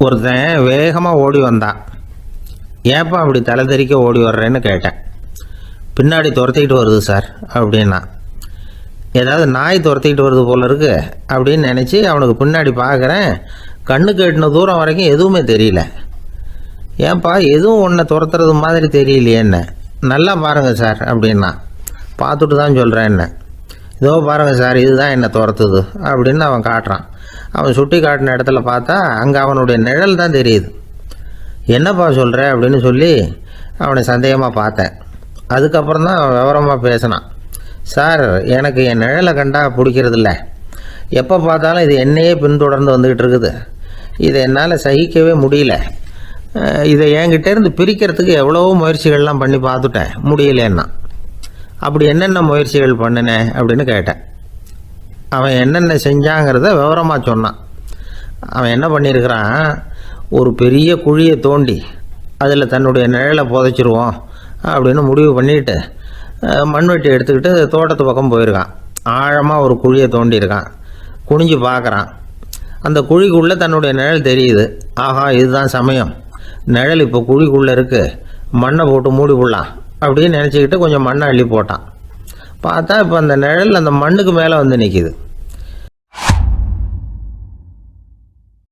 ஒருத்தன் வேகமாக ஓடி வந்தான். ஏப்பா அப்படி தலை தெறிக்க ஓடி வர்றேன்னு கேட்டேன். பின்னாடி துரத்திக்கிட்டு வருது சார் அப்படின்னா. ஏதாவது நாய் துரத்திக்கிட்டு வருது போல இருக்கு அப்படின்னு நினச்சி அவனுக்கு பின்னாடி பார்க்குறேன். கண்ணுக்கு எட்டின தூரம் வரைக்கும் எதுவுமே தெரியல. ஏன்பா எதுவும் ஒன்றை துரத்துறது மாதிரி தெரியலையே என்ன, நல்லா பாருங்கள் சார் அப்படின்னா. பார்த்துட்டு தான் சொல்கிறேன் என்ன. இதோ பாருங்கள் சார், இதுதான் என்னை துரத்துது அப்படின்னு அவன் காட்டுறான். அவன் சுட்டி காட்டின இடத்துல பார்த்தா அங்கே அவனுடைய நிழல் தான் தெரியுது. என்னப்பா சொல்கிற அப்படின்னு சொல்லி அவனை சந்தேகமாக பார்த்தேன். அதுக்கப்புறம் தான் அவன் விவரமாக பேசினான். சார், எனக்கு என் நிழலை கண்டா பிடிக்கிறதில்ல. எப்போ பார்த்தாலும் இது என்னையே பின்தொடர்ந்து வந்துக்கிட்டு இருக்குது. இதை என்னால் சகிக்கவே முடியல. இதை என்கிட்டேருந்து பிரிக்கிறதுக்கு எவ்வளவோ முயற்சிகள்லாம் பண்ணி பார்த்துட்டேன், முடியலன்னா. அப்படி என்னென்ன முயற்சிகள் பண்ணினேன் அப்படின்னு கேட்டேன். அவன் என்னென்ன செஞ்சாங்கிறத விவரமாக சொன்னான். அவன் என்ன பண்ணியிருக்கிறான், ஒரு பெரிய குழியை தோண்டி அதில் தன்னுடைய நிழலை புதைச்சிருவோம் அப்படின்னு முடிவு பண்ணிவிட்டு மண்வெட்டி எடுத்துக்கிட்டு தோட்டத்து பக்கம் போயிருக்கான். ஆழமாக ஒரு குழியை தோண்டியிருக்கான். குனிஞ்சு பார்க்குறான். அந்த குழிக்குள்ளே தன்னுடைய நிழல் தெரியுது. ஆஹா, இதுதான் சமயம், நிழல் இப்போ குழிக்குள்ளே இருக்குது, மண்ணை போட்டு மூடி விடலாம் அப்படின்னு நினச்சிக்கிட்டு கொஞ்சம் மண்ணை அள்ளி போட்டான். பார்த்தா இப்போ அந்த நிழல் அந்த மண்ணுக்கு மேலே வந்து நிற்கிது.